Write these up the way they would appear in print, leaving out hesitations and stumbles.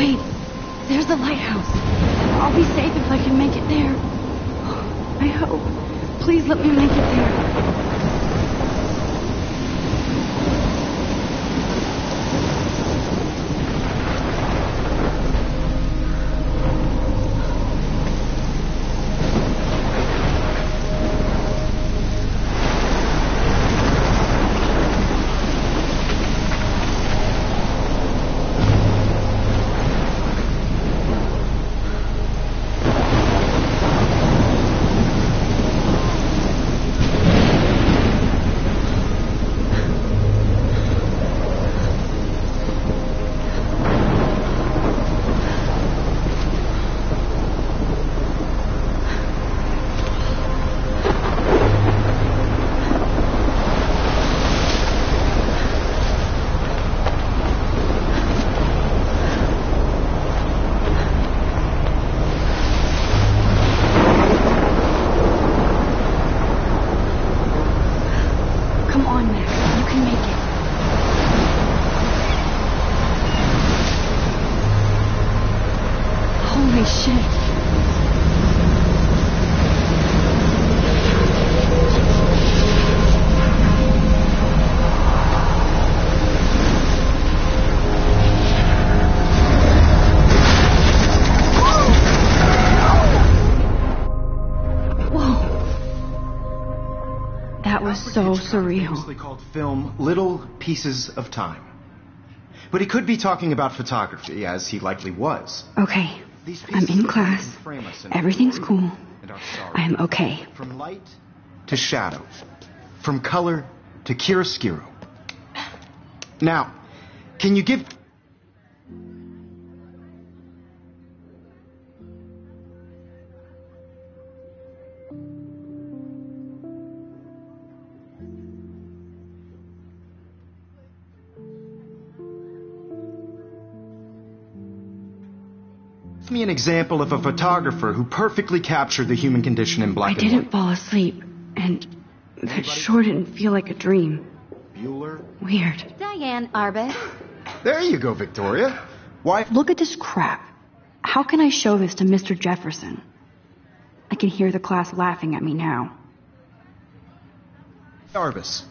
Wait, there's the lighthouse. I'll be safe if I can make it there. I hope. Please let me make it there. That was so surreal. Famously called film Little Pieces of Time. But he could be talking about photography, as he likely was. Okay, I'm in class. Everything's cool. I am okay. From light to shadow. From color to chiaroscuro. Now, can you give... me an example of a photographer who perfectly captured the human condition in black and white. I didn't fall asleep, and that sure didn't feel like a dream. Bueller? Weird. Diane Arbus. There you go, Victoria. Why? Look at this crap. How can I show this to Mr. Jefferson? I can hear the class laughing at me now. Arbus.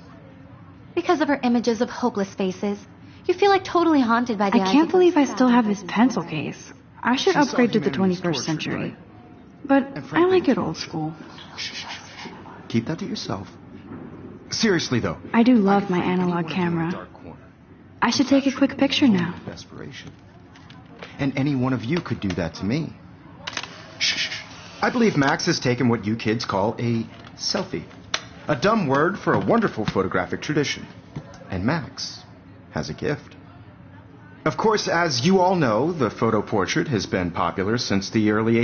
Because of her images of hopeless faces. You feel like totally haunted by the I can't believe I still have this pencil case. I should upgrade to the 21st century. But I like it old school. Shh. Keep that to yourself. Seriously, though. I do love my analog camera. I should take a quick picture now. Desperation. And any one of you could do that to me. Shh. I believe Max has taken what you kids call a selfie. A dumb word for a wonderful photographic tradition. And Max has a gift. Of course, as you all know, the photo portrait has been popular since the early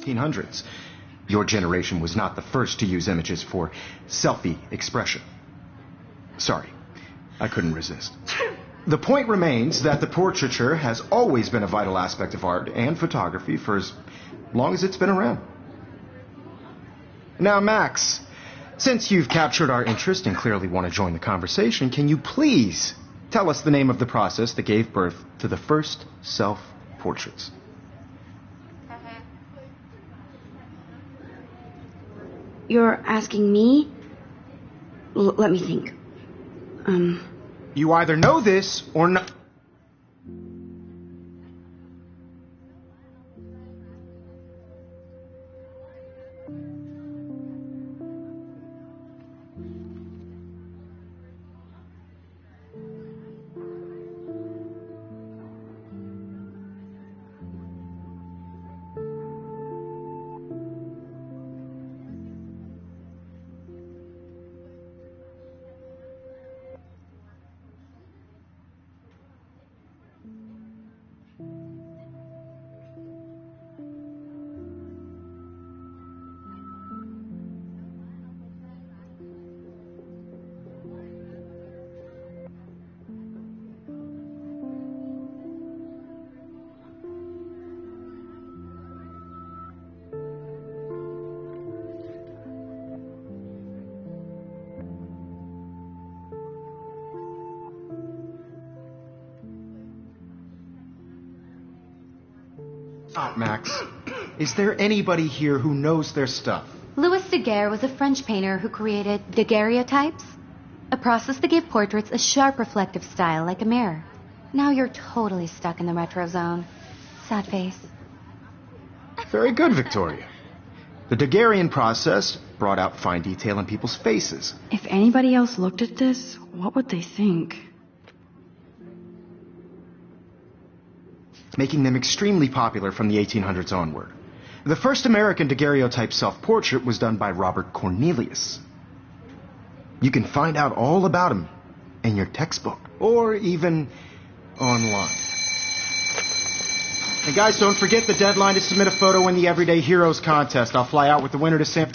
1800s. Your generation was not the first to use images for selfie expression. Sorry, I couldn't resist. The point remains that the portraiture has always been a vital aspect of art and photography for as long as it's been around. Now, Max, since you've captured our interest and clearly want to join the conversation, can you please tell us the name of the process that gave birth to the first self-portraits? You're asking me? Let me think. You either know this or not. Not, Max. Is there anybody here who knows their stuff? Louis Daguerre was a French painter who created daguerreotypes, a process that gave portraits a sharp reflective style like a mirror. Now you're totally stuck in the retro zone. Sad face. Very good, Victoria. The Daguerrean process brought out fine detail in people's faces. If anybody else looked at this, what would they think? Making them extremely popular from the 1800s onward. The first American daguerreotype self-portrait was done by Robert Cornelius. You can find out all about him in your textbook, or even online. And guys, don't forget the deadline to submit a photo in the Everyday Heroes contest. I'll fly out with the winner to San...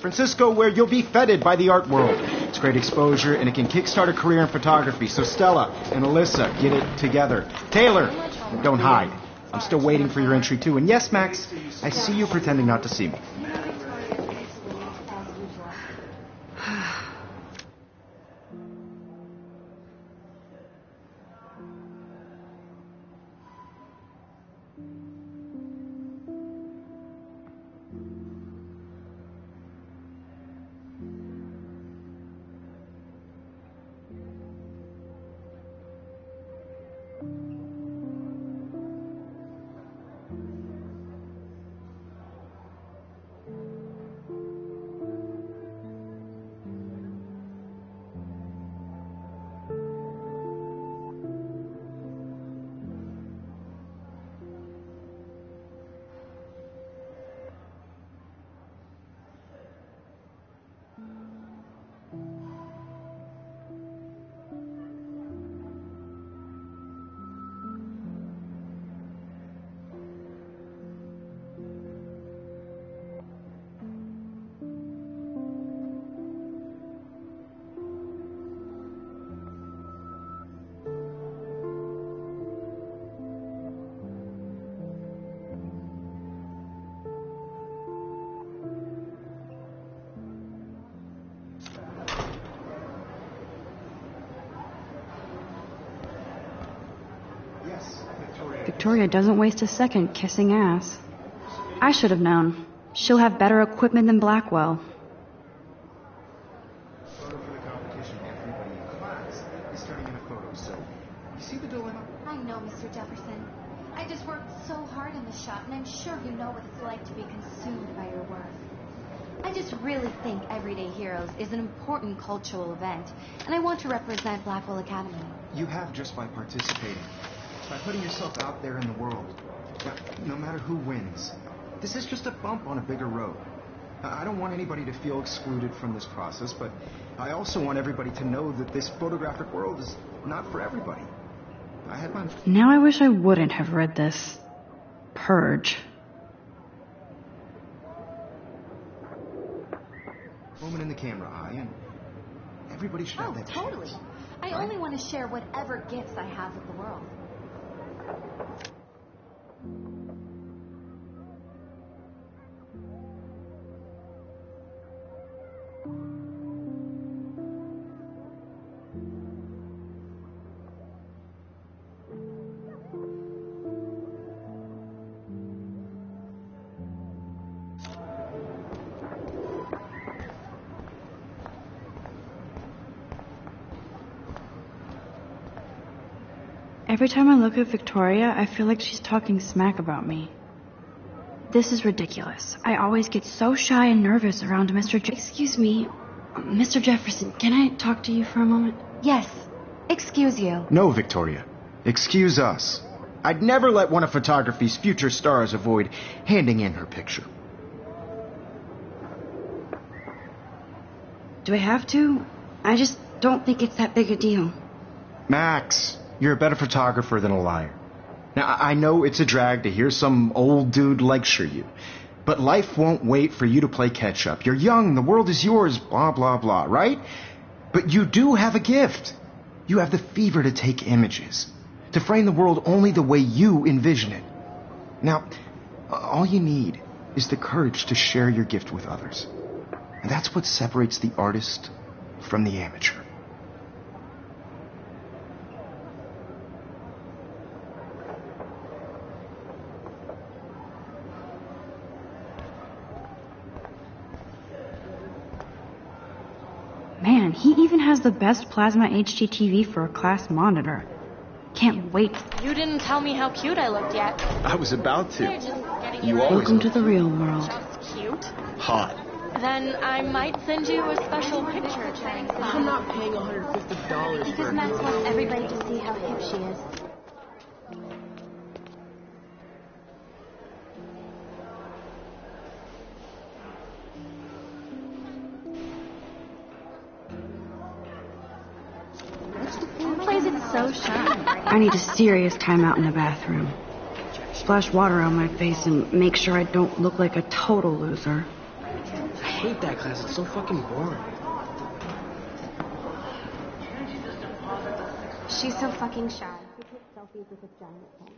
Francisco, where you'll be feted by the art world. It's great exposure, and it can kickstart a career in photography. So Stella and Alyssa, get it together. Taylor, don't hide. I'm still waiting for your entry, too. And yes, Max, I see you pretending not to see me. Victoria doesn't waste a second kissing ass. I should have known. She'll have better equipment than Blackwell. Photo for the competition. Everybody in class is turning in a photo, so you see the dilemma? I know, Mr. Jefferson. I just worked so hard on the shot, and I'm sure you know what it's like to be consumed by your work. I just really think Everyday Heroes is an important cultural event, and I want to represent Blackwell Academy. You have just by participating. By putting yourself out there in the world. No matter who wins. This is just a bump on a bigger road. I don't want anybody to feel excluded from this process, but I also want everybody to know that this photographic world is not for everybody. I had my... Now I wish I wouldn't have read this. Purge. Moment in the camera eye, and everybody should have that totally. chance. I only want to share whatever gifts I have with the world. Every time I look at Victoria, I feel like she's talking smack about me. This is ridiculous. I always get so shy and nervous around Mr. Excuse me, Mr. Jefferson, can I talk to you for a moment? Yes. Excuse you. No, Victoria. Excuse us. I'd never let one of photography's future stars avoid handing in her picture. Do I have to? I just don't think it's that big a deal. Max, you're a better photographer than a liar. Now, I know it's a drag to hear some old dude lecture you, but life won't wait for you to play catch-up. You're young, the world is yours, blah, blah, blah, right? But you do have a gift. You have the fever to take images, to frame the world only the way you envision it. Now, all you need is the courage to share your gift with others. And that's what separates the artist from the amateur. Man, he even has the best plasma HDTV for a class monitor. Can't wait. You didn't tell me how cute I looked yet. I was about You're to. just getting You ready. always Welcome to the real world. Just cute. Hot. Then I might send you a special picture. I'm not paying $150 Because for Max wants everybody to see how hip she is. Who plays it so shy? I need a serious timeout in the bathroom. Splash water on my face and make sure I don't look like a total loser. I hate that class. It's so fucking boring. She's so fucking shy. She takes selfies with a giant pen.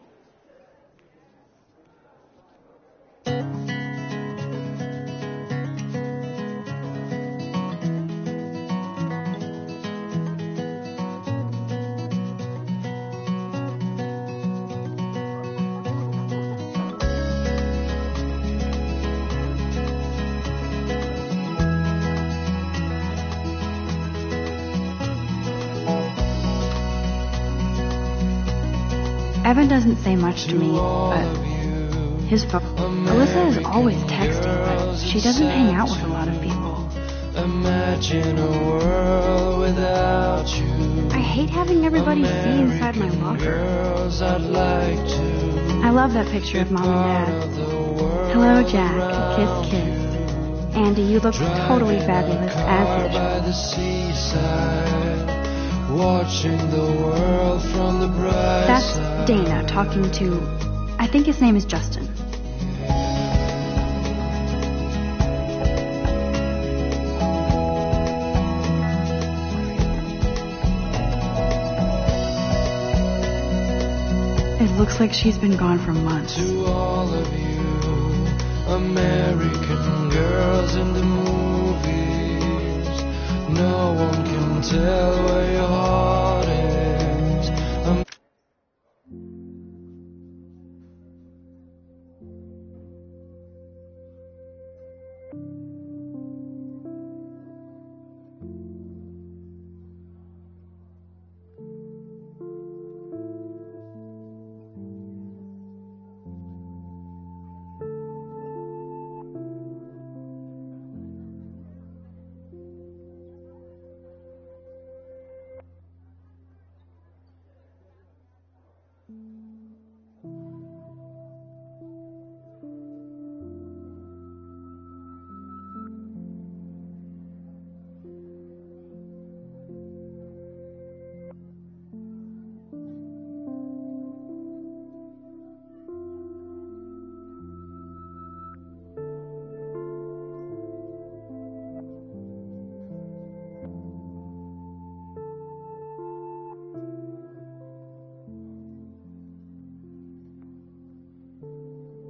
Evan doesn't say much to me, but his phone. Alyssa is always texting, but she doesn't hang out with a lot of people. Imagine a world without you. I hate having everybody see inside my locker. Girls, I'd like to. I love that picture of Mom and Dad. Hello, Jack. Kiss, kiss. Andy, you look totally fabulous as usual. By the seaside, watching the world from the bright That's side. Dana talking to, I think his name is Justin. It looks like she's been gone for months. To all of you, American girls in the movies, no one can tell where your heart is.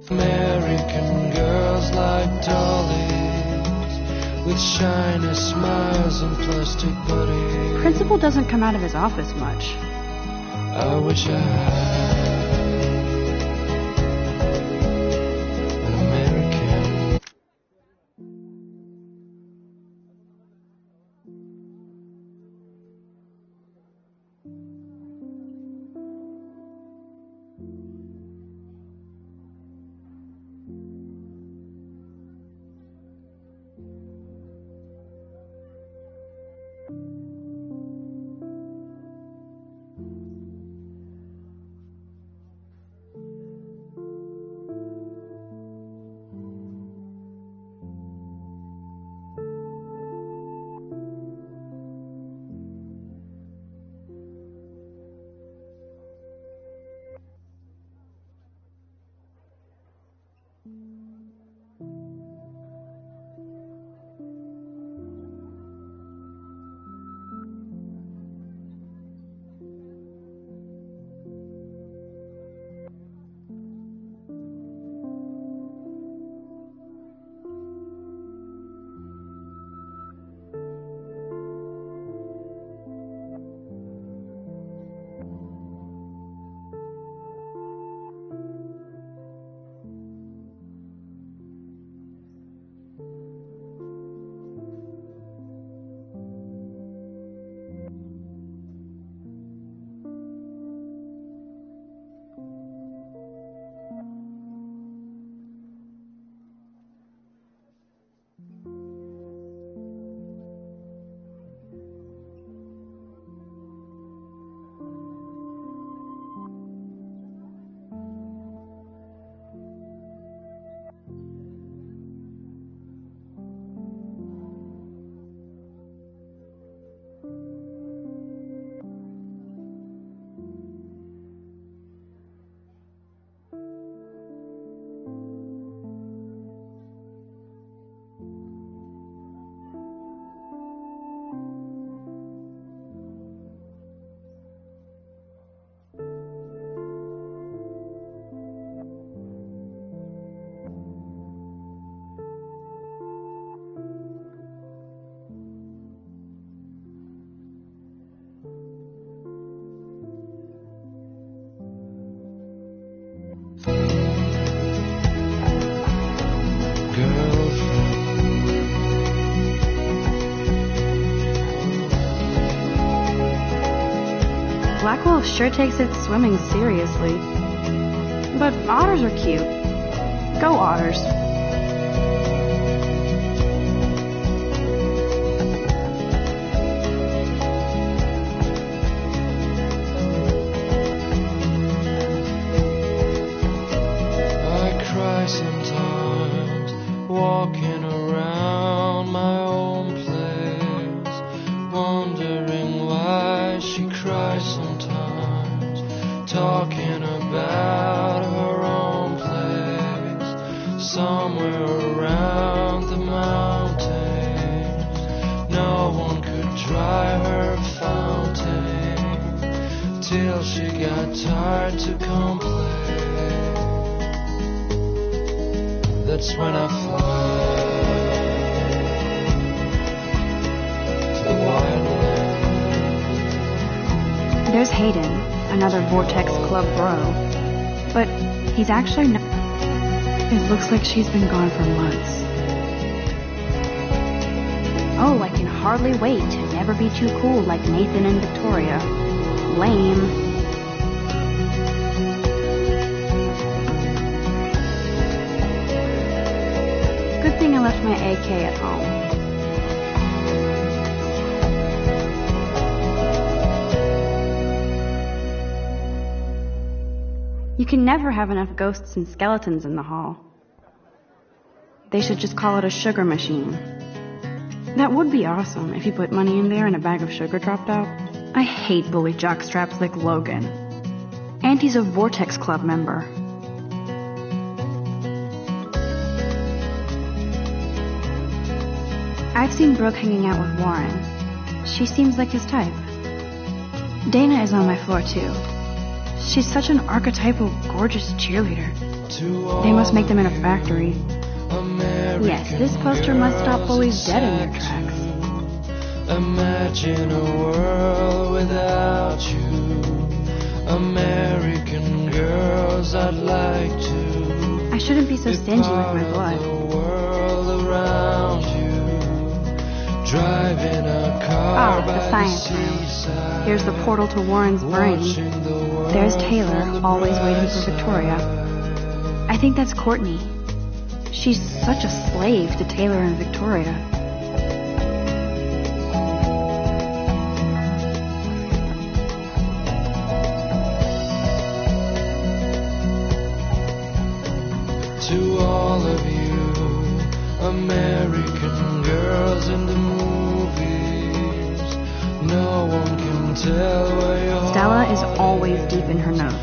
American girls like dollies, with shiny smiles and plastic bodies. Principal doesn't come out of his office much. I wish I had an American. Blackwolf sure takes its swimming seriously. But otters are cute. Go otters. I cry sometimes, walking around my own place, wondering why she cries sometimes, talking about her own place, somewhere around the mountains. No one could dry her fountain, till she got tired to complain. That's when I fly to the wildland. There's Hayden, another Vortex Club bro. But he's actually not. It looks like she's been gone for months. Oh, I can hardly wait to never be too cool like Nathan and Victoria. Lame. Good thing I left my AK at home. You can never have enough ghosts and skeletons in the hall. They should just call it a sugar machine. That would be awesome if you put money in there and a bag of sugar dropped out. I hate bully jockstraps like Logan. And he's a Vortex Club member. I've seen Brooke hanging out with Warren. She seems like his type. Dana is on my floor too. She's such an archetypal, gorgeous cheerleader. They must make them in a factory. Yes, this poster must stop bullies dead in their tracks. Imagine a world without you. American girls, I'd like to. I shouldn't be so stingy with my blood. The world around you. Driving a car The by science the room. seaside. Here's the portal to Warren's brain. There's Taylor, always waiting for Victoria. I think that's Courtney. She's such a slave to Taylor and Victoria. To all of you American girls in the movies, no one can tell where you're. Stella is always deep in her notes.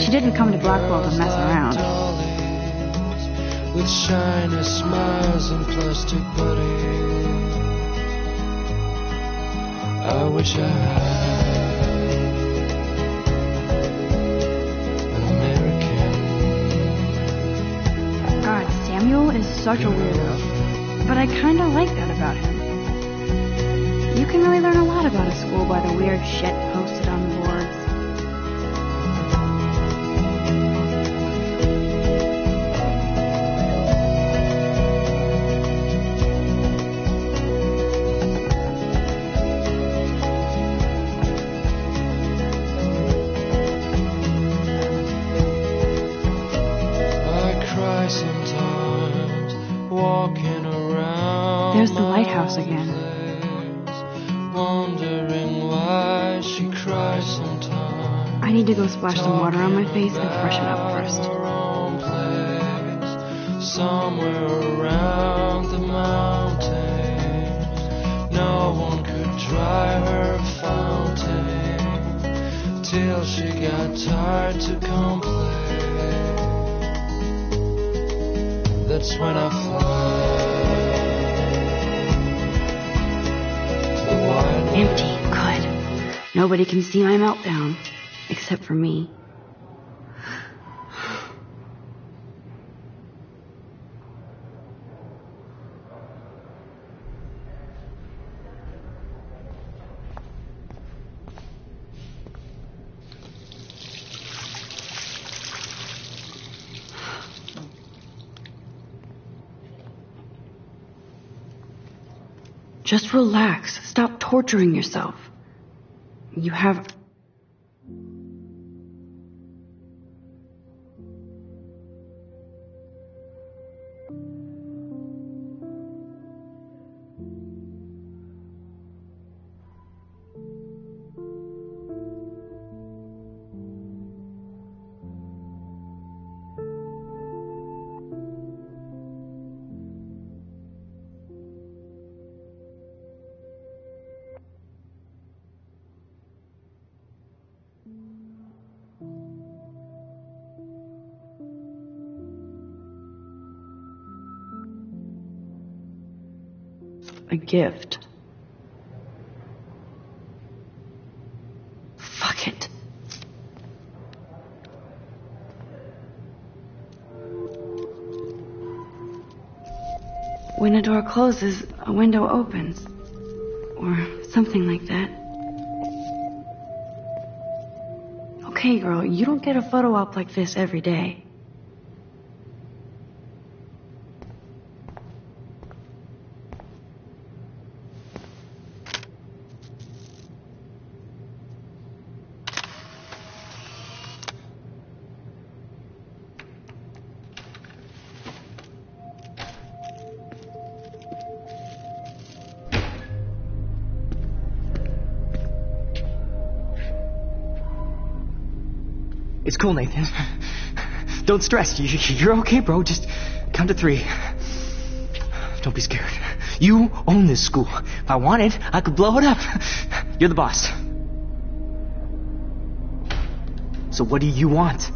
She didn't come to Blackwell to mess around. With shiny smiles and plastic buddies, I wish I had an American. God, Samuel is such a weirdo. But I kinda like that about him. You can really learn a lot about a school by the weird shit posted on the boards. Sometimes walking around. There's the lighthouse again. Wondering why she cries sometimes. I need to go splash some water on my face and freshen up first. Her own place, somewhere around the mountains. No one could dry her fountain till she got tired to complain. That's when I fly to the wild. Empty. Good. Nobody can see my meltdown. Except for me. Just relax. Stop torturing yourself. You have A gift. Fuck it. When a door closes, a window opens. Or something like that. Okay, girl, you don't get a photo op like this every day. It's cool, Nathan. Don't stress. You're okay, bro. Just count to 3. Don't be scared. You own this school. If I wanted, I could blow it up. You're the boss. So what do you want?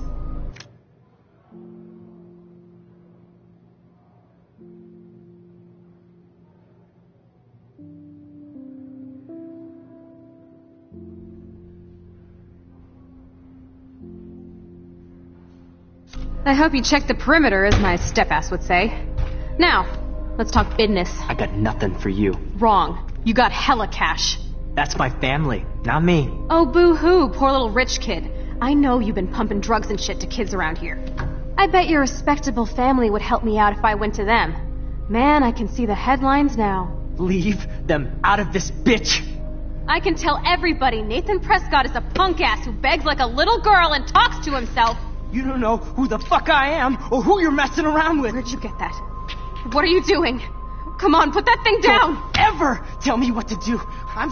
I hope you checked the perimeter, as my step-ass would say. Now, let's talk business. I got nothing for you. Wrong. You got hella cash. That's my family, not me. Oh, boo-hoo, poor little rich kid. I know you've been pumping drugs and shit to kids around here. I bet your respectable family would help me out if I went to them. Man, I can see the headlines now. Leave them out of this bitch! I can tell everybody Nathan Prescott is a punk-ass who begs like a little girl and talks to himself. You don't know who the fuck I am or who you're messing around with. Where'd you get that? What are you doing? Come on, put that thing down! Don't ever tell me what to do. I'm...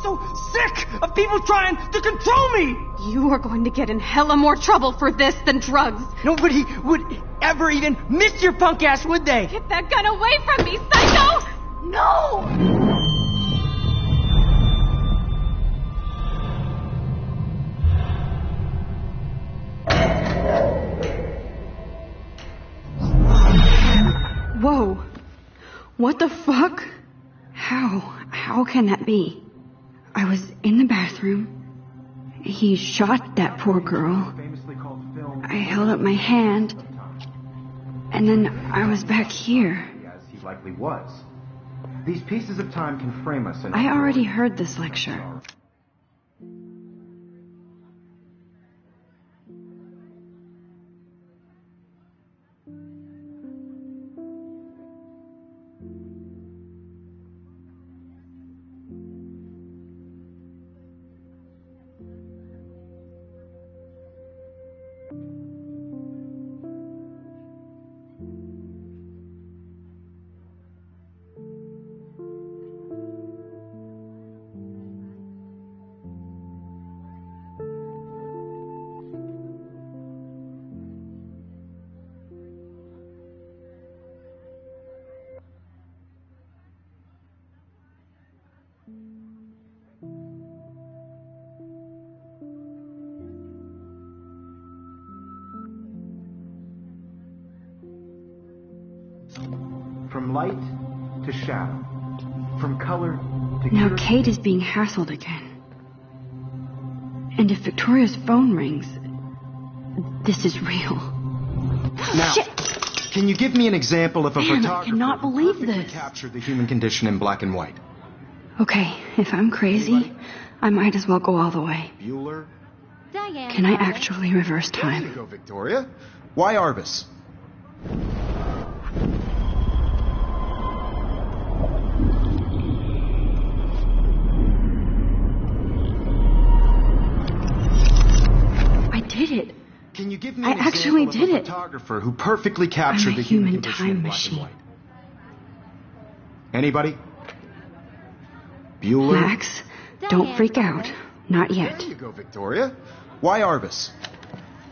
so sick of people trying to control me! You are going to get in hella more trouble for this than drugs. Nobody would ever even miss your punk ass, would they? Get that gun away from me, psycho! No! Whoa. What the fuck? How can that be? I was in the bathroom. He shot that poor girl. I held up my hand. And then I was back here. As he likely was. These pieces of time can frame us in... I already heard this lecture. From light to shadow. From color to... Now Kate is being hassled again. And if Victoria's phone rings, this is real. Now, Shit. Can you give me an example of a Man, I photographer cannot who believe perfectly this. captured the human condition in black and white? Okay, if I'm crazy, I might as well go all the way. Bueller? Diane. Can I Arbus. actually reverse There you time? go, Victoria. Why Arbus? I did it. Can Can you give me I an actually example of did a it. photographer who perfectly captured I'm a the human human condition time in black and machine. white? Anybody? Bueller? Max, don't freak out. Not yet. There you go, Victoria. Why Arbus?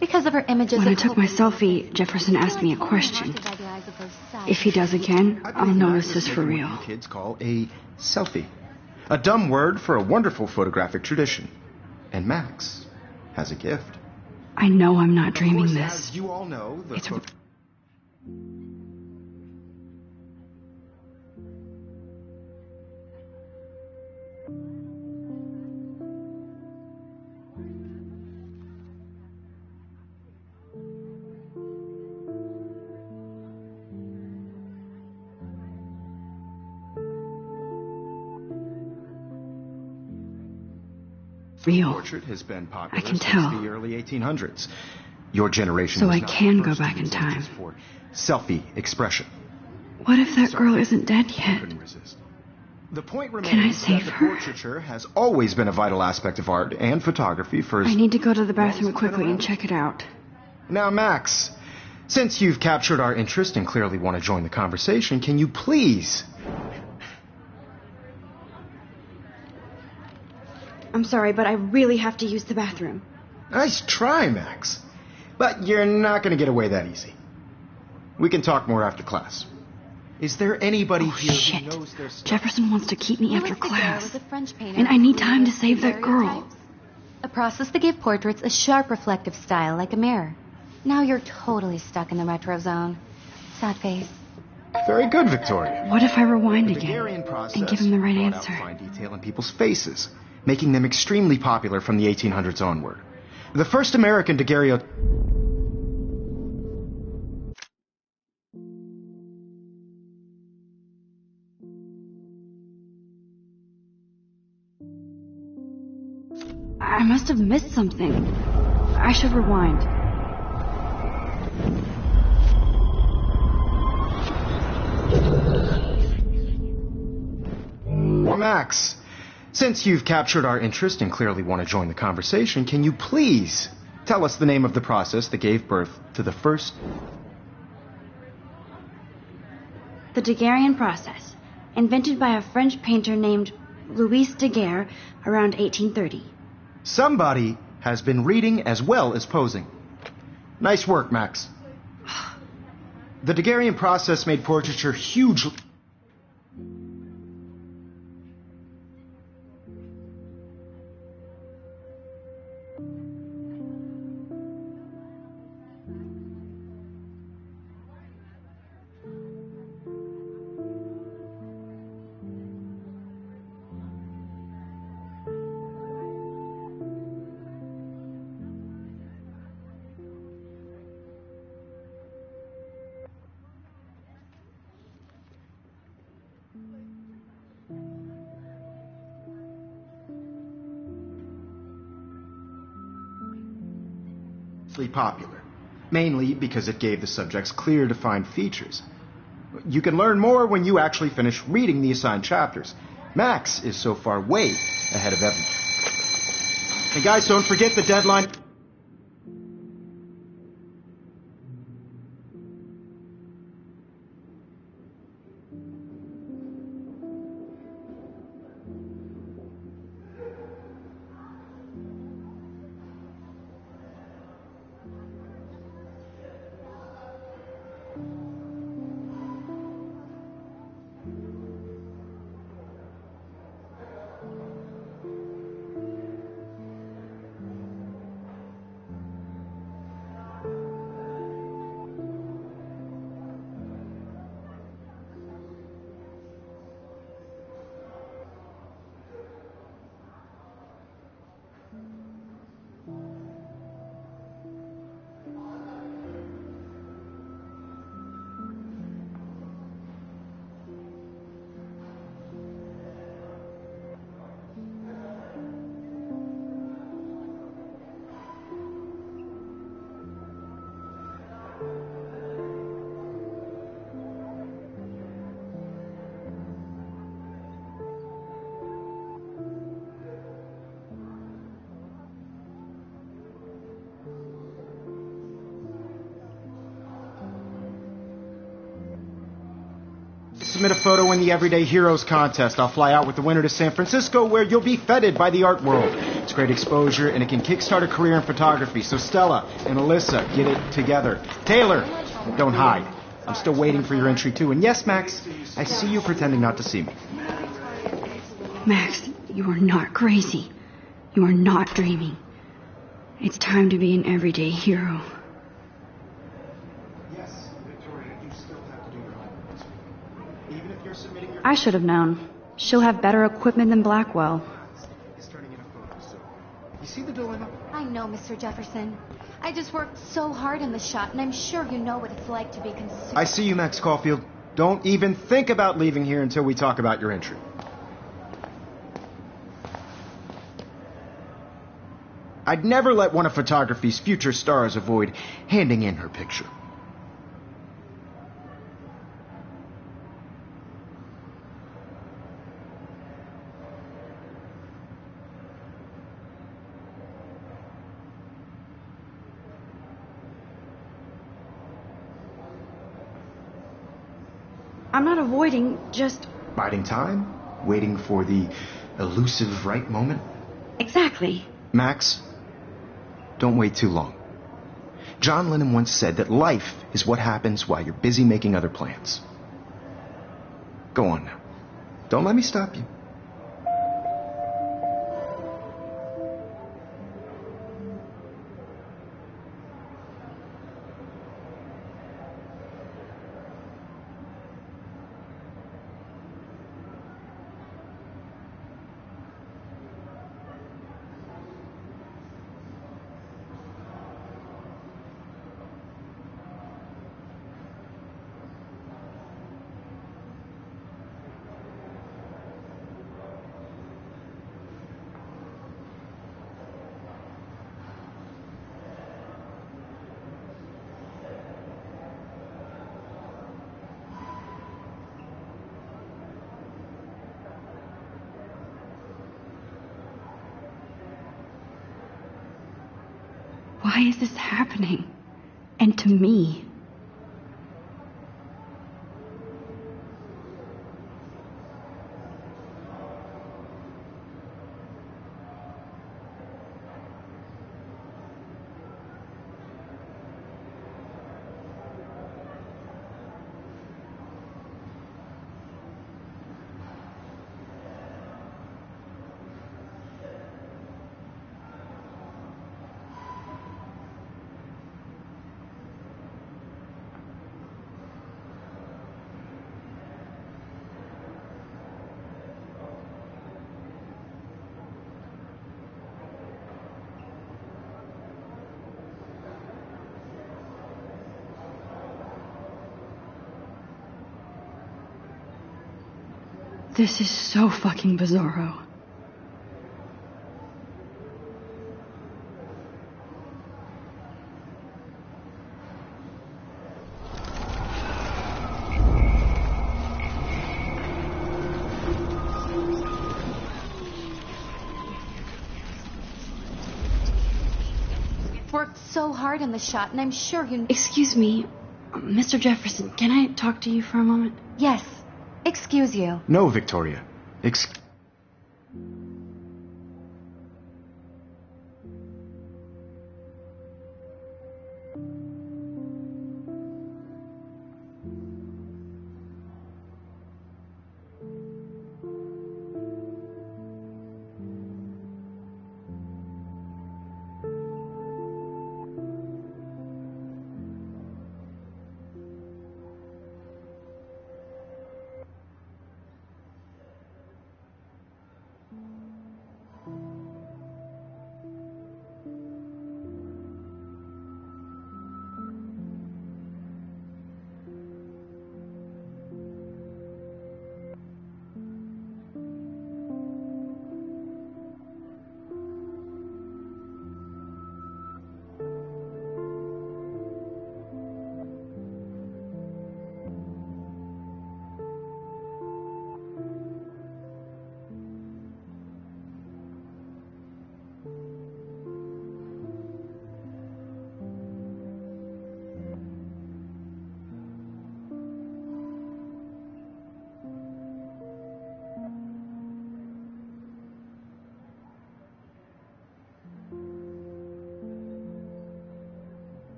Because of her images When I of took my hope. selfie, Jefferson asked me a question. Haunted by the eyes of those If he does again, I I'll believe know Max this is for taking real. what you kids call a selfie. A dumb word for a wonderful photographic tradition. And Max has a gift. I know I'm not Of dreaming course, this. as you all know, the It's real. portrait has been popular I can since tell. the early 1800s. Your generation So was I not can the go first back to in use time. images for selfie expression. What if that girl isn't dead yet? Couldn't resist. The point Can I remains save that the her? portraiture has always been a vital aspect of art and photography for I need to go to the bathroom quickly and check it out. Now, Max, since you've captured our interest and clearly want to join the conversation, can you please... I'm sorry, but I really have to use the bathroom. Nice try, Max. But you're not going to get away that easy. We can talk more after class. Is there anybody here Shit. who knows their stuff? Jefferson wants to keep me after Louis Daguerre class. was a French painter And I need who time to used save that girl. daguerreotypes, a process that gave portraits a sharp reflective style like a mirror. Now you're totally stuck in the retro zone. Sad face. Very good, Victoria. What if I rewind The again Daguerrean process and give him the right brought answer? out fine detail in people's faces, making them extremely popular from the 1800s onward. The first American daguerreotype... I must have missed something. I should rewind. Max, since you've captured our interest and clearly want to join the conversation, can you please tell us the name of the process that gave birth to the first... The Daguerrean process, invented by a French painter named Louis Daguerre around 1830. Somebody has been reading as well as posing. Nice work, Max. The Daguerrean process made portraiture hugely... popular, mainly because it gave the subjects clear, defined features. You can learn more when you actually finish reading the assigned chapters. Max is so far way ahead of everyone. And guys, don't forget the deadline. Submit a photo in the Everyday Heroes contest. I'll fly out with the winner to San Francisco, where you'll be feted by the art world. It's great exposure, and it can kickstart a career in photography. So Stella and Alyssa, get it together. Taylor, don't hide. I'm still waiting for your entry, too. And yes, Max, I see you pretending not to see me. Max, you are not crazy. You are not dreaming. It's time to be an everyday hero. Yes, Victoria, you still have to do your homework this week. Even if you're submitting your... I should have known. She'll have better equipment than Blackwell. He's turning in a photo, so... You see the dilemma? I know, Mr. Jefferson. I just worked so hard in the shot, and I'm sure you know what it's like to be consumed. I see you, Max Caulfield. Don't even think about leaving here until we talk about your entry. I'd never let one of photography's future stars avoid handing in her picture. I'm not avoiding, just... Biding time? Waiting for the elusive right moment? Exactly. Max, don't wait too long. John Lennon once said that life is what happens while you're busy making other plans. Go on now. Don't let me stop you. Why is this happening? And to me? This is so fucking bizarro. Worked so hard in the shot, and I'm sure you... Excuse me, Mr. Jefferson, can I talk to you for a moment? Yes. Excuse you. No, Victoria.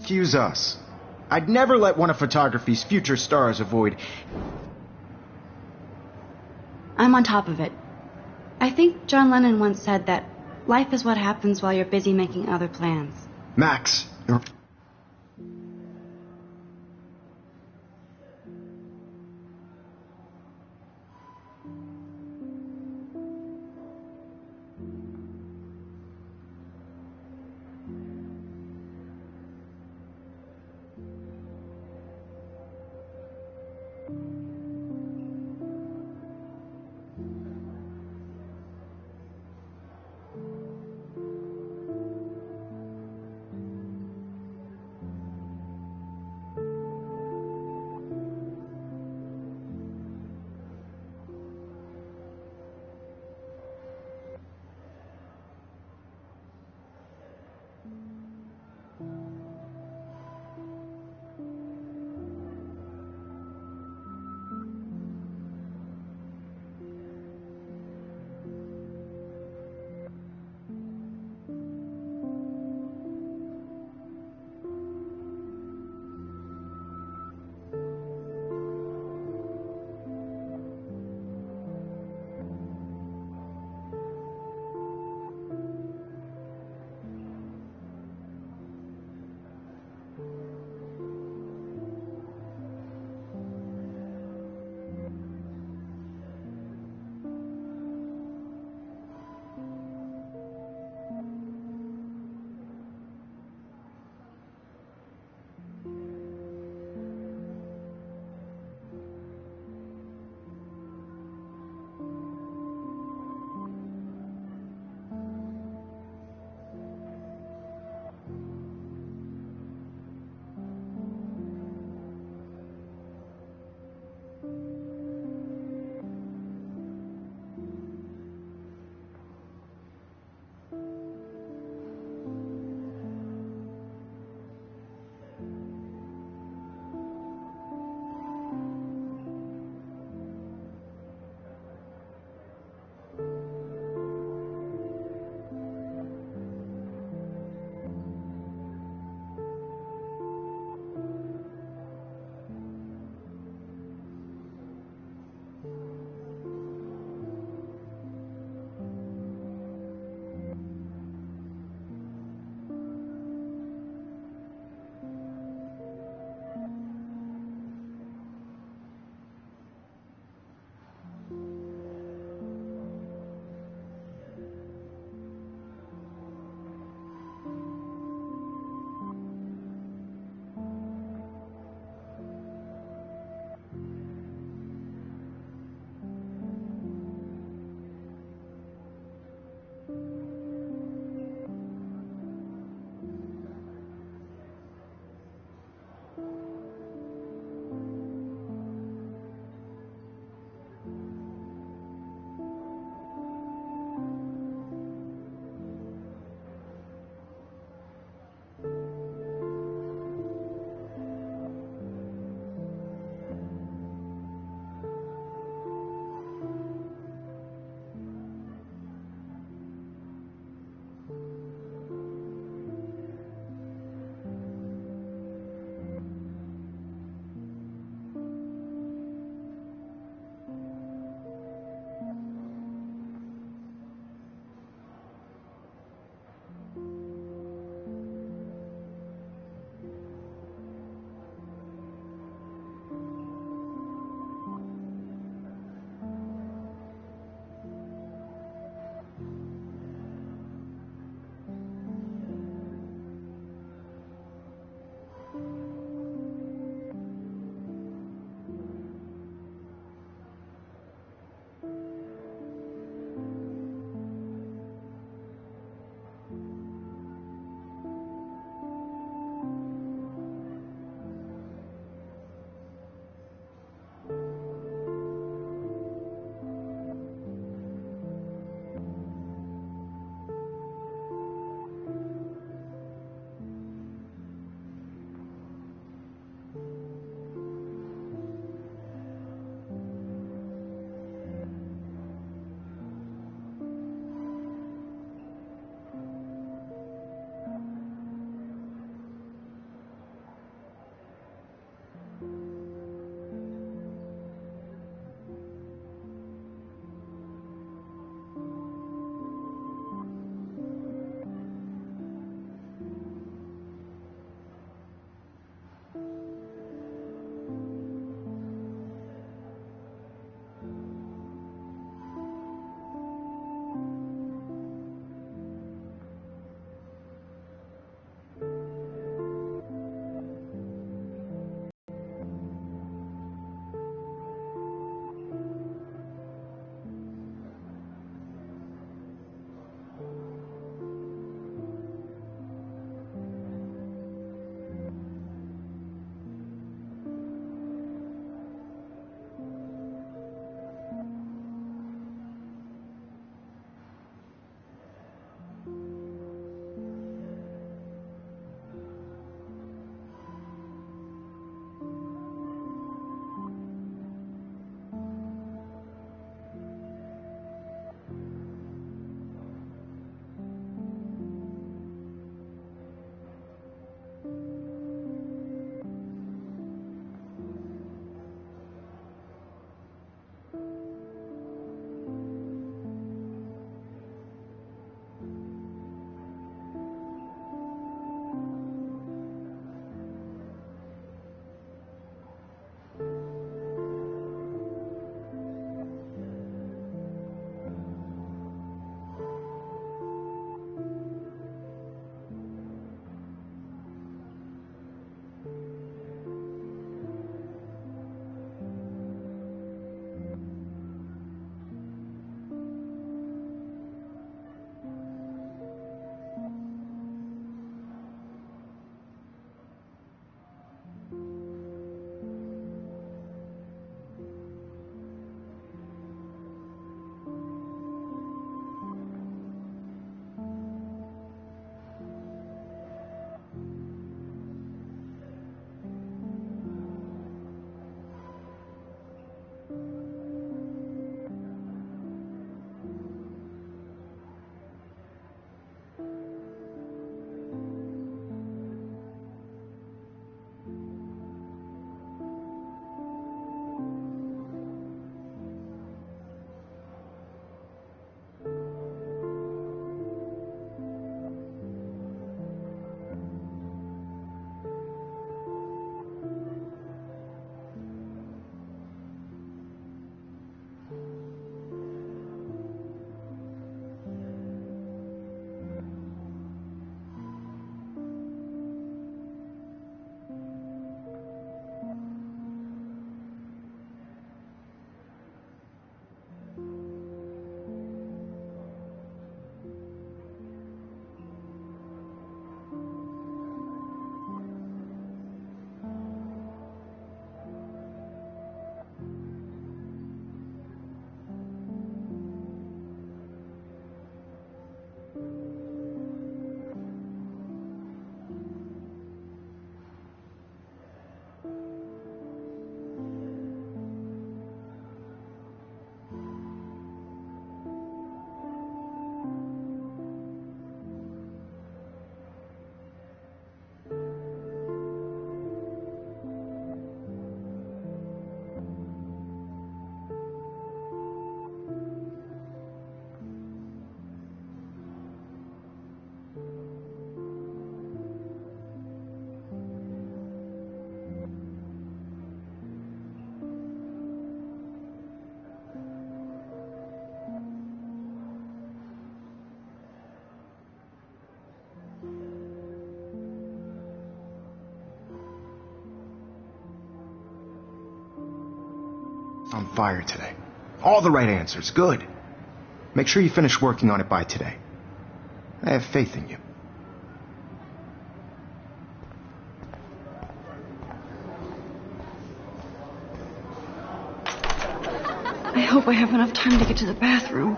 Excuse us. I'd never let one of photography's future stars avoid... I'm on top of it. I think John Lennon once said that life is what happens while you're busy making other plans. Max, you're... On fire today. All the right answers. Good. Make sure you finish working on it by today. I have faith in you. I hope I have enough time to get to the bathroom.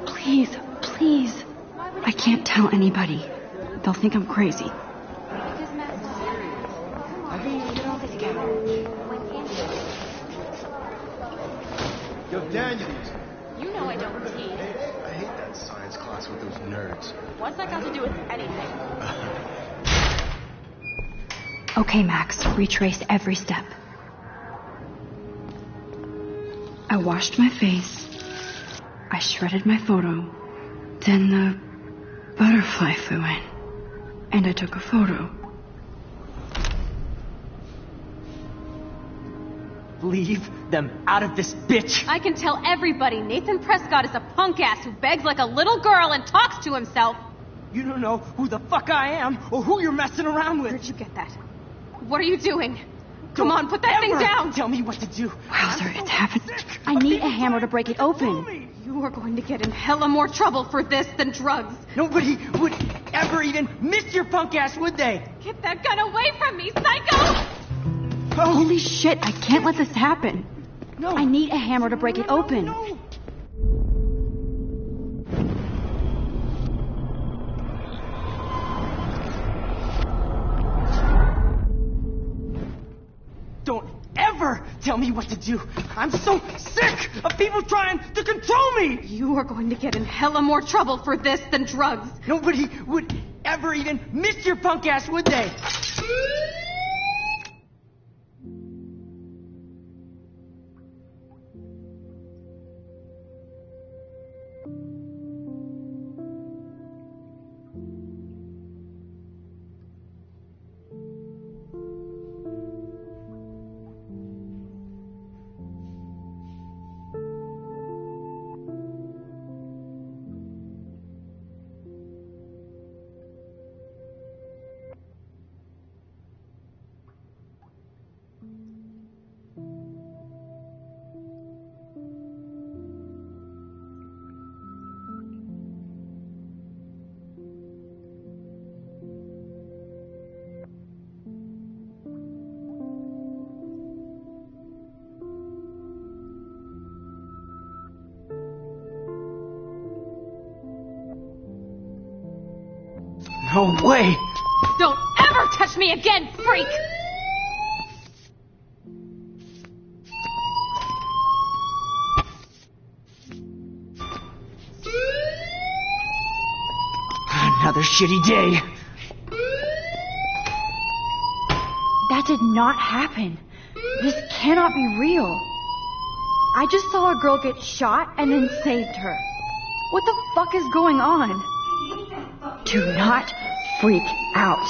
Please, please. I can't tell anybody. They'll think I'm crazy. Yo, Daniel. You know I don't tease. I hate that science class with those nerds. What's that got to do with anything? Okay, Max. Retrace every step. I washed my face. I shredded my photo. Then the butterfly flew in. And I took a photo. Leave them out of this, bitch! I can tell everybody Nathan Prescott is a punk ass who begs like a little girl and talks to himself. You don't know who the fuck I am or who you're messing around with. Where'd you get that? What are you doing? Come on, put that thing down! Tell me what to do. Wowzer, it's happened. I need a hammer to break it open. You are going to get in hella more trouble for this than drugs. Nobody would ever even miss your punk ass, would they? Get that gun away from me, psycho! Oh. Holy shit, I can't let this happen. No. I need a hammer to break it open. No. Don't ever tell me what to do. I'm so sick of people trying to control me. You are going to get in hella more trouble for this than drugs. Nobody would ever even miss your punk ass, would they? No way! Don't ever touch me again, freak! Another shitty day. That did not happen. This cannot be real. I just saw a girl get shot and then saved her. What the fuck is going on? Do not freak out.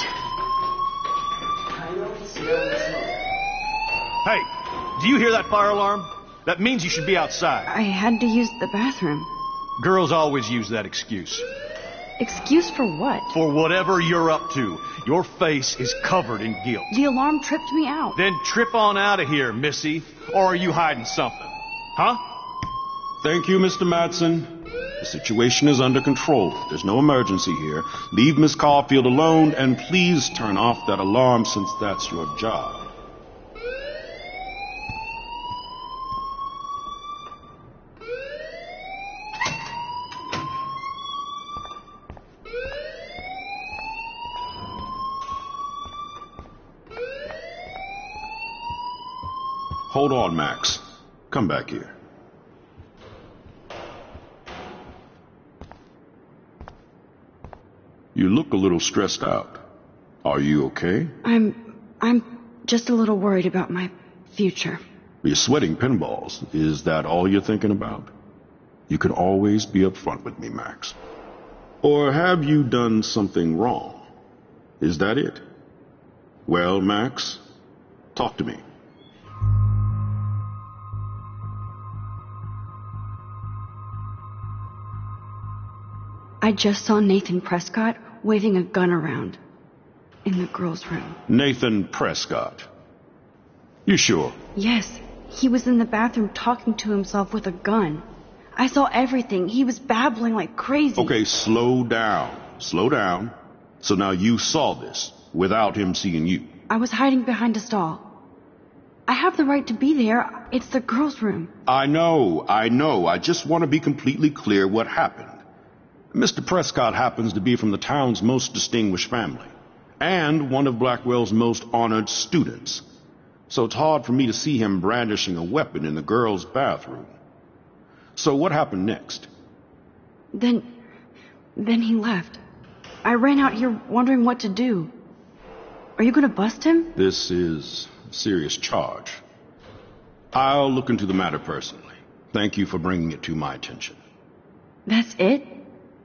Hey, do you hear that fire alarm? That means you should be outside. I had to use the bathroom. Girls always use that excuse. Excuse for what? For whatever you're up to. Your face is covered in guilt. The alarm tripped me out. Then trip on out of here, Missy. Or are you hiding something? Huh? Thank you, Mr. Madsen. The situation is under control. There's no emergency here. Leave Miss Caulfield alone, and please turn off that alarm since that's your job. Hold on, Max. Come back here. You look a little stressed out. Are you okay? I'm just a little worried about my future. You're sweating pinballs. Is that all you're thinking about? You can always be upfront with me, Max. Or have you done something wrong? Is that it? Well, Max, talk to me. I just saw Nathan Prescott waving a gun around in the girls' room. Nathan Prescott. You sure? Yes, He was in the bathroom talking to himself with a gun. I saw everything. He was babbling like crazy. Okay, slow down. Slow down. So now you saw this without him seeing you. I was hiding behind a stall. I have the right to be there. It's the girls' room. I know. I just want to be completely clear what happened. Mr. Prescott happens to be from the town's most distinguished family, and one of Blackwell's most honored students. So it's hard for me to see him brandishing a weapon in the girls' bathroom. So what happened next? Then he left. I ran out here wondering what to do. Are you gonna bust him? This is a serious charge. I'll look into the matter personally. Thank you for bringing it to my attention. That's it?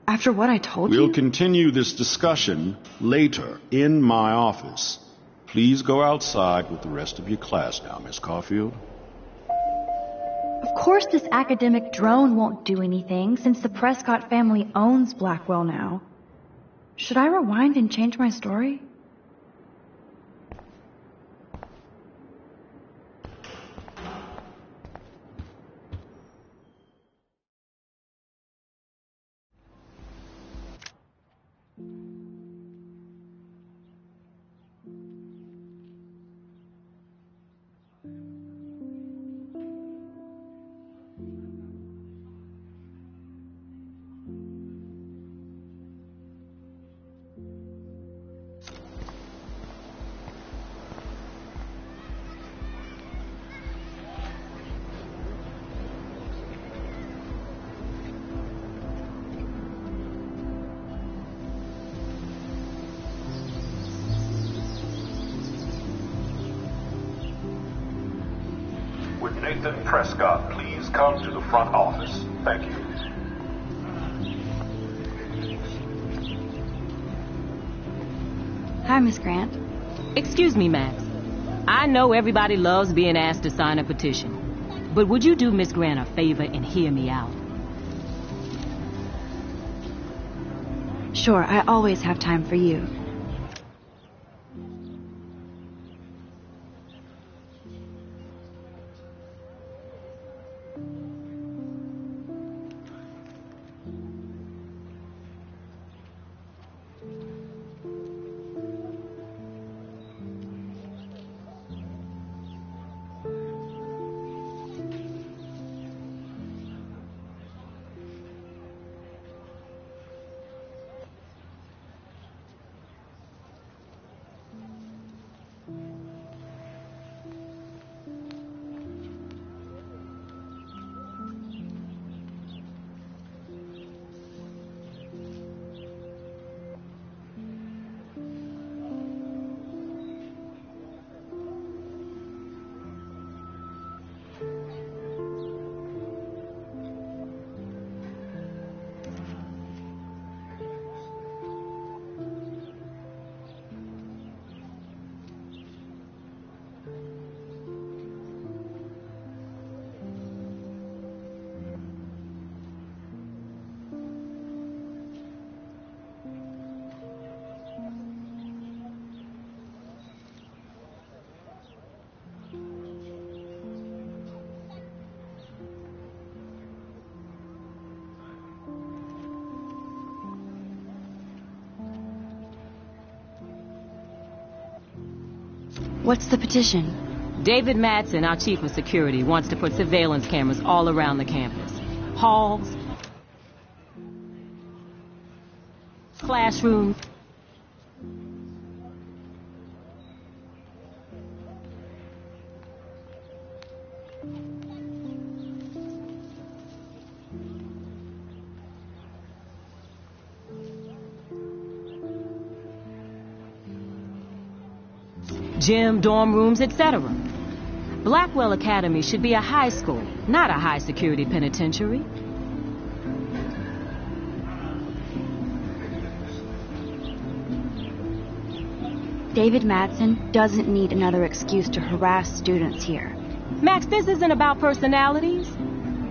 After what I told you? We'll continue this discussion later in my office. Please go outside with the rest of your class now, Miss Caulfield. Of course this academic drone won't do anything since the Prescott family owns Blackwell now. Should I rewind and change my story? Would Nathan Prescott please come to the front office? Thank you. Hi, Miss Grant. Excuse me, Max. I know everybody loves being asked to sign a petition, but would you do Miss Grant a favor and hear me out? Sure, I always have time for you. What's the petition? David Madsen, our chief of security, wants to put surveillance cameras all around the campus. Halls, classrooms. Gym, dorm rooms, etc. Blackwell Academy should be a high school, not a high-security penitentiary. David Madsen doesn't need another excuse to harass students here. Max, this isn't about personalities.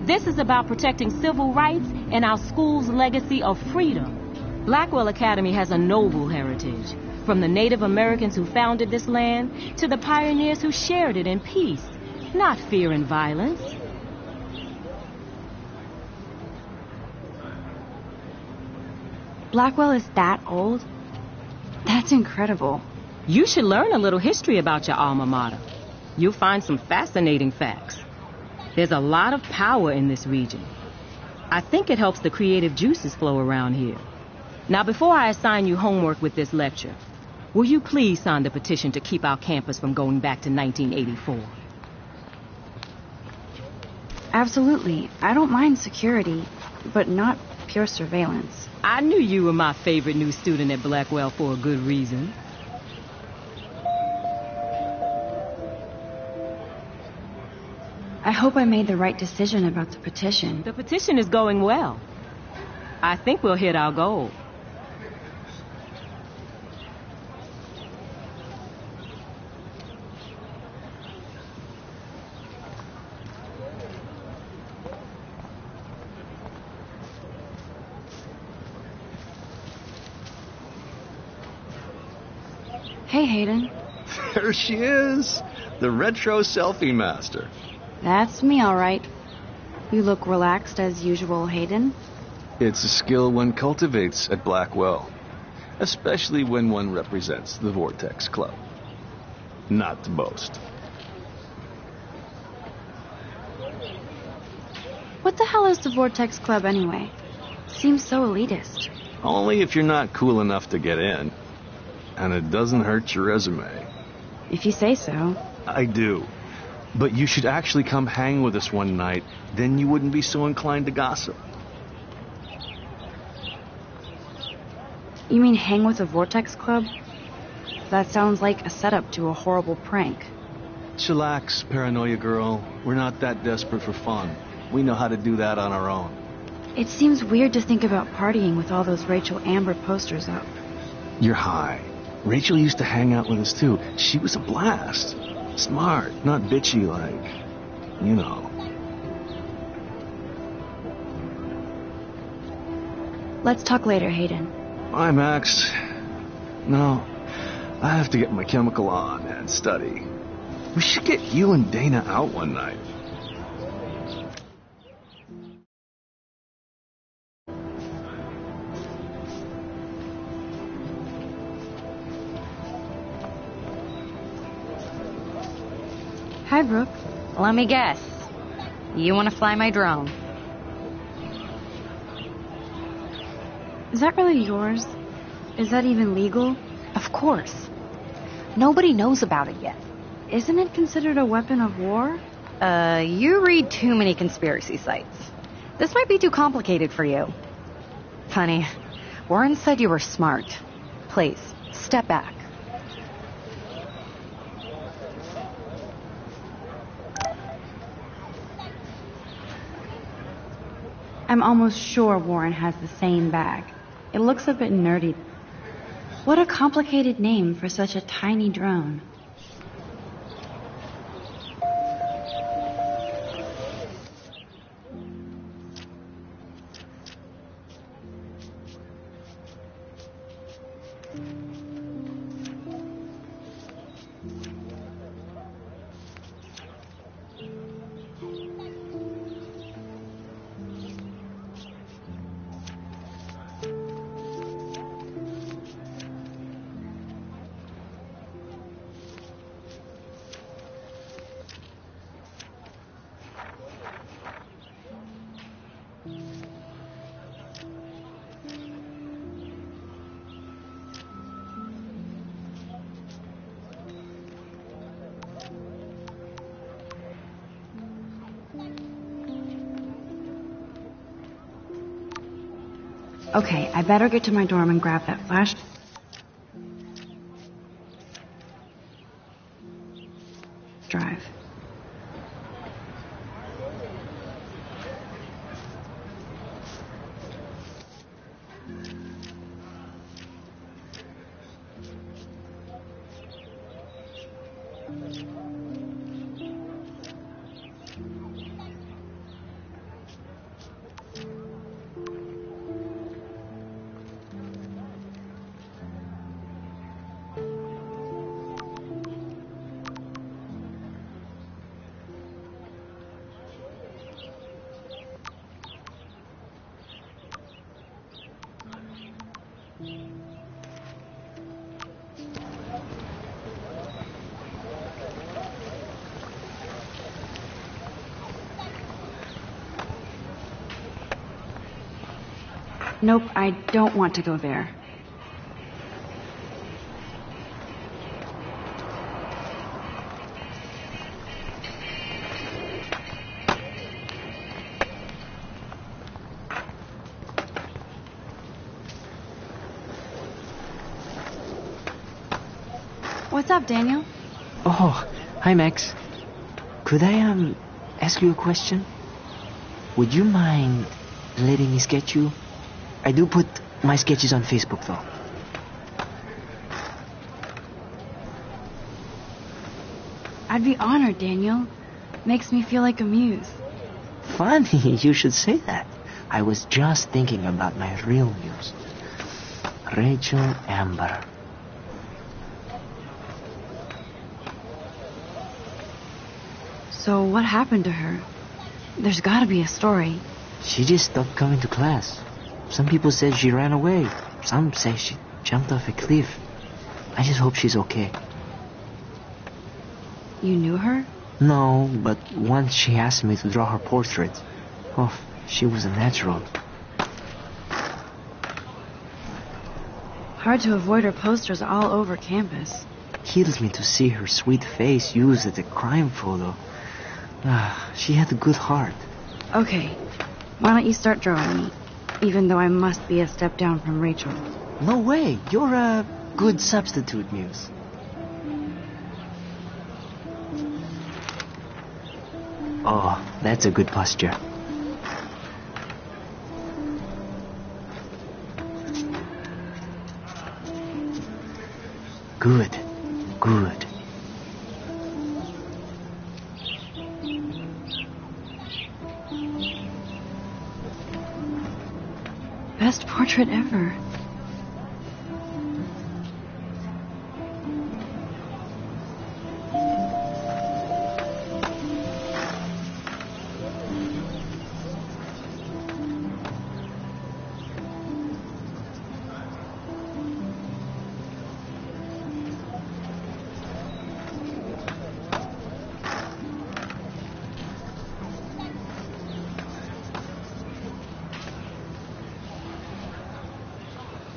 This is about protecting civil rights and our school's legacy of freedom. Blackwell Academy has a noble heritage. From the Native Americans who founded this land to the pioneers who shared it in peace. not fear and violence. Blackwell is that old? That's incredible. You should learn a little history about your alma mater. You'll find some fascinating facts. There's a lot of power in this region. I think it helps the creative juices flow around here. Now, before I assign you homework with this lecture, will you please sign the petition to keep our campus from going back to 1984? Absolutely. I don't mind security, but not pure surveillance. I knew you were my favorite new student at Blackwell for a good reason. I hope I made the right decision about the petition. The petition is going well. I think we'll hit our goal. Hey, Hayden. There she is, the retro selfie master. That's me, all right. You look relaxed as usual, Hayden. It's a skill one cultivates at Blackwell, especially when one represents the Vortex Club. Not to boast. What the hell is the Vortex Club anyway? Seems so elitist. Only if you're not cool enough to get in. And it doesn't hurt your resume. If you say so. I do. But you should actually come hang with us one night, then you wouldn't be so inclined to gossip. You mean hang with the Vortex Club? That sounds like a setup to a horrible prank. Chillax, paranoia girl. We're not that desperate for fun. We know how to do that on our own. It seems weird to think about partying with all those Rachel Amber posters up. You're high. Rachel used to hang out with us too. She was a blast. Smart, not bitchy like, you know. Let's talk later, Hayden. Bye, Max. No, I have to get my chemical on and study. We should get you and Dana out one night. Hi, Brooke. Let me guess. You want to fly my drone? Is that really yours? Is that even legal? Of course. Nobody knows about it yet. Isn't it considered a weapon of war? You read too many conspiracy sites. This might be too complicated for you. Honey, Warren said you were smart. Please, step back. I'm almost sure Warren has the same bag. It looks a bit nerdy. What a complicated name for such a tiny drone. Okay, I better get to my dorm and grab that flash drive. Nope, I don't want to go there. What's up, Daniel? Oh, hi, Max. Could I, ask you a question? Would you mind letting me sketch you? I do put my sketches on Facebook, though. I'd be honored, Daniel. Makes me feel like a muse. Funny, you should say that. I was just thinking about my real muse. Rachel Amber. So what happened to her? There's gotta be a story. She just stopped coming to class. Some people said she ran away. Some say she jumped off a cliff. I just hope she's okay. You knew her? No, but once she asked me to draw her portrait. Oh, she was a natural. Hard to avoid her posters all over campus. Kills me to see her sweet face used as a crime photo. She had a good heart. Okay, why don't you start drawing me? Even though I must be a step down from Rachel. No way, you're a good substitute, Muse. Oh, that's a good posture. Good, good. Best portrait ever.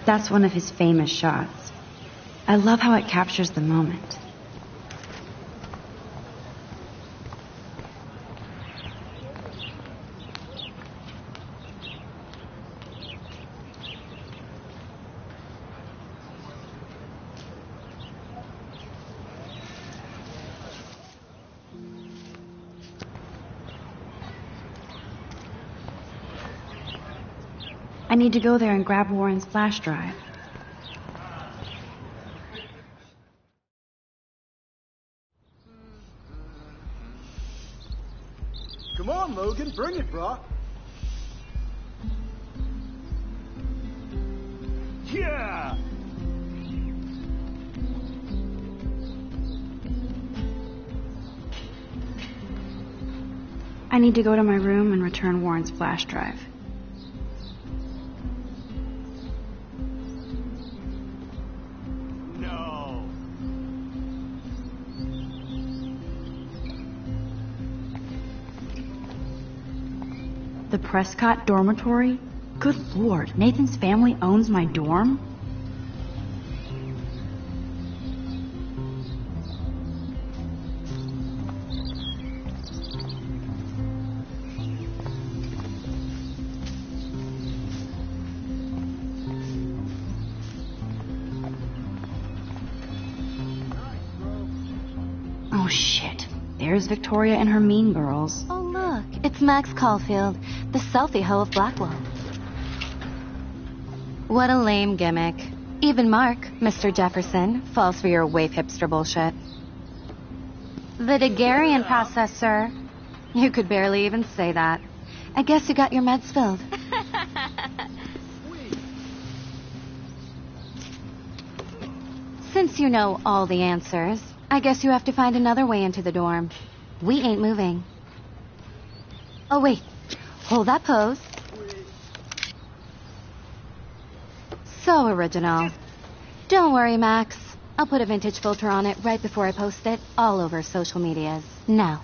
That's one of his famous shots. I love how it captures the moment. I need to go there and grab Warren's flash drive. Come on, Logan, bring it, brah. Yeah! I need to go to my room and return Warren's flash drive. The Prescott dormitory? Good lord, Nathan's family owns my dorm? Oh shit, there's Victoria and her mean girls. Oh look, it's Max Caulfield, the selfie hoe of Blackwell. What a lame gimmick. Even Mark, Mr. Jefferson, falls for your wave hipster bullshit. The Daguerrean process, sir. You could barely even say that. I guess you got your meds filled. Since you know all the answers, I guess you have to find another way into the dorm. We ain't moving. Oh, wait. Hold that pose. So, So original. Don't worry, Max. I'll put a vintage filter on it right before I post it all over social medias. Now,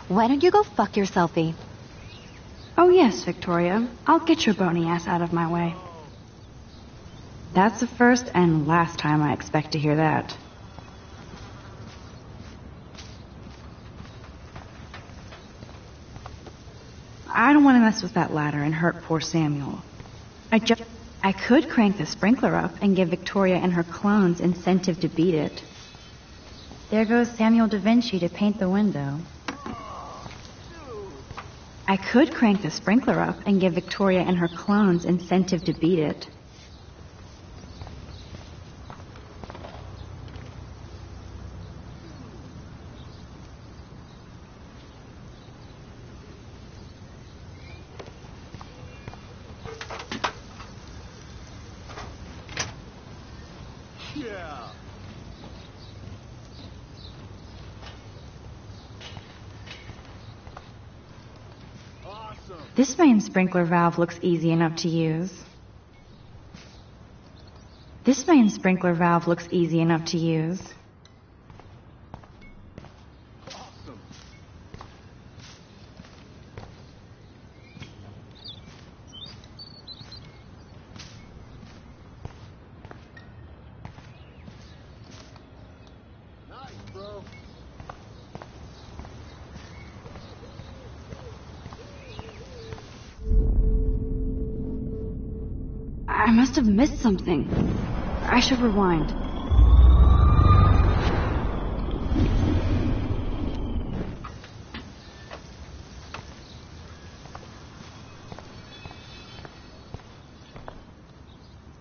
why don't you go fuck your selfie? Oh yes, Victoria. I'll get your bony ass out of my way. That's the first and last time I expect to hear that. I don't want to mess with that ladder and hurt poor Samuel. I could crank the sprinkler up and give Victoria and her clones incentive to beat it. There goes Samuel da Vinci to paint the window. I could crank the sprinkler up and give Victoria and her clones incentive to beat it. Yeah. Awesome. This main sprinkler valve looks easy enough to use. This main sprinkler valve looks easy enough to use. Awesome. Nice, bro. I must have missed something. I should rewind.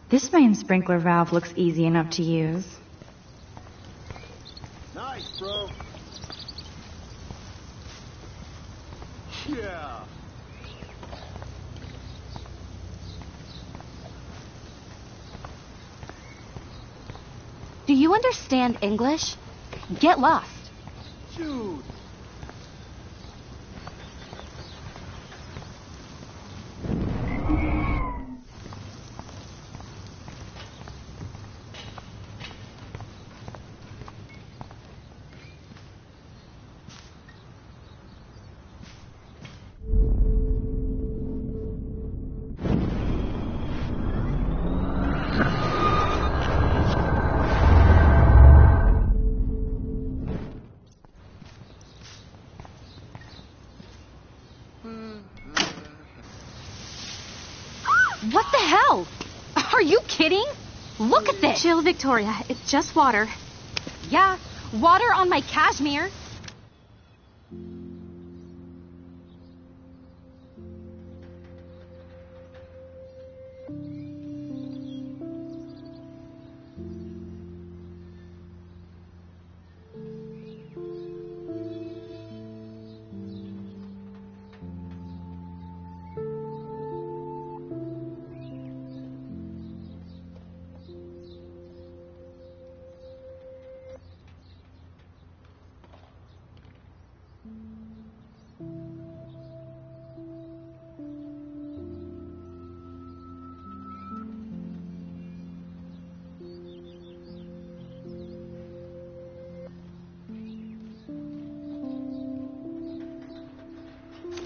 This main sprinkler valve looks easy enough to use. Nice, bro. Yeah. Do you understand English? Get lost. Dude. What the hell? Are you kidding? Look at this. Chill, Victoria. It's just water. Yeah, water on my cashmere.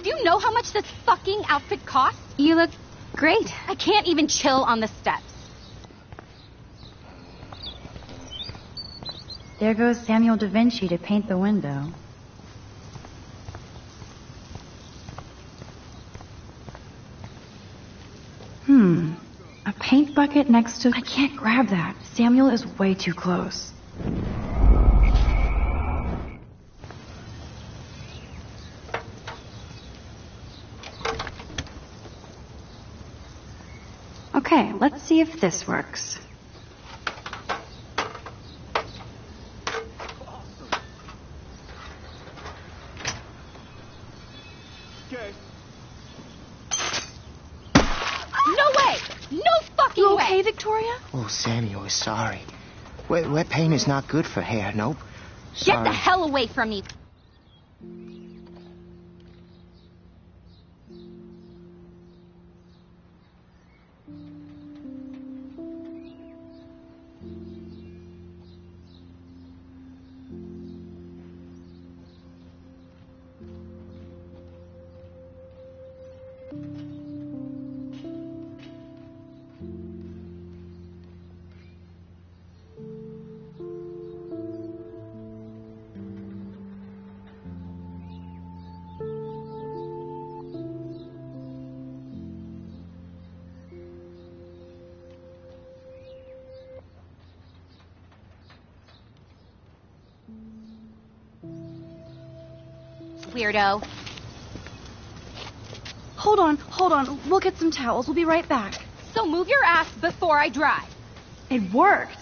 Do you know how much this fucking outfit costs? You look great. I can't even chill on the steps. There goes Samuel da Vinci to paint the window. A paint bucket next to... I can't grab that. Samuel is way too close. Okay, let's see if this works. Okay. No way! No fucking You way! okay, Victoria? Oh, Samuel is sorry. Wet paint is not good for hair, nope. Get the hell away from me! weirdo. Hold on. We'll get some towels. We'll be right back. So move your ass before I drive. It worked.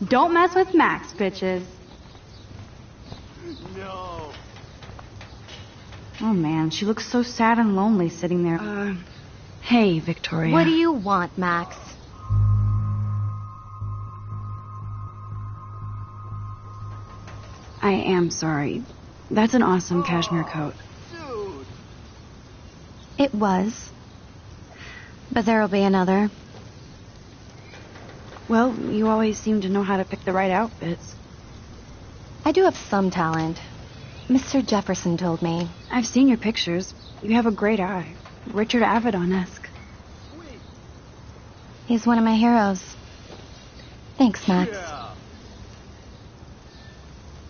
Don't mess with Max, bitches. No. Oh man, she looks so sad and lonely sitting there. Hey, Victoria. What do you want, Max? I am sorry. That's an awesome cashmere coat. Dude. It was. But there'll be another. Well, you always seem to know how to pick the right outfits. I do have some talent. Mr. Jefferson told me. I've seen your pictures. You have a great eye. Richard Avedon-esque. He's one of my heroes. Thanks, Max. Yeah.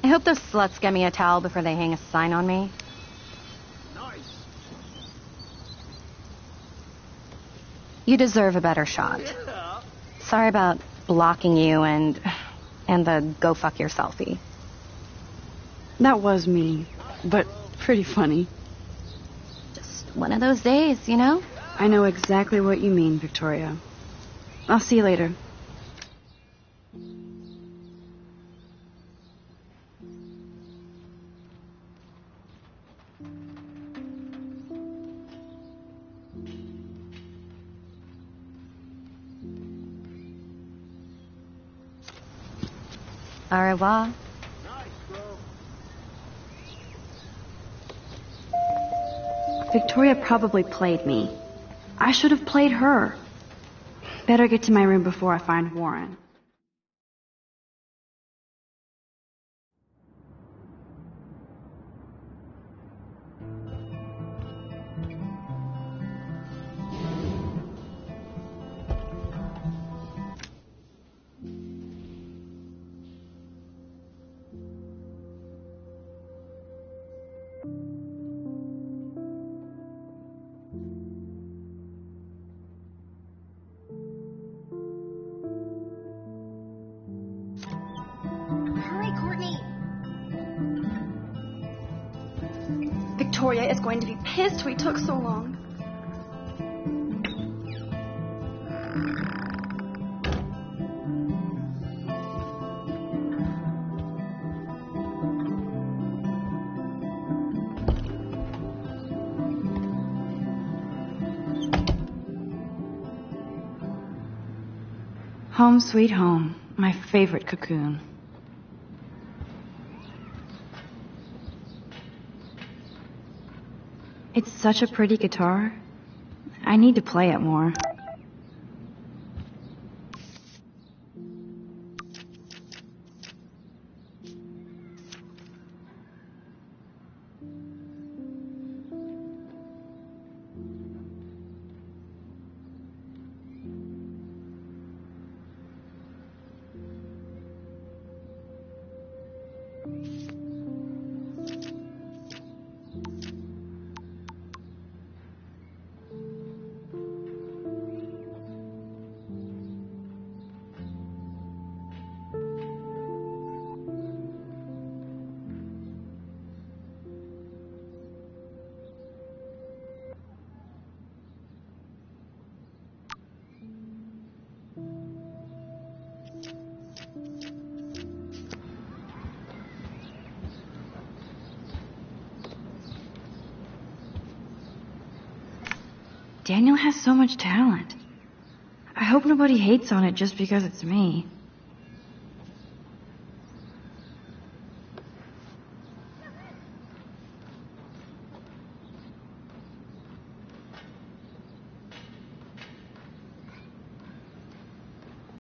I hope those sluts get me a towel before they hang a sign on me. Nice. You deserve a better shot. Yeah. Sorry about blocking you and the go fuck yourselfie. That was me, but pretty funny. Just one of those days, you know? I know exactly what you mean, Victoria. I'll see you later. Au revoir. Nice, bro. Victoria probably played me. I should have played her. Better get to my room before I find Warren. Victoria is going to be pissed we took so long. Home sweet home, my favorite cocoon. It's such a pretty guitar. I need to play it more. Daniel has so much talent. I hope nobody hates on it just because it's me.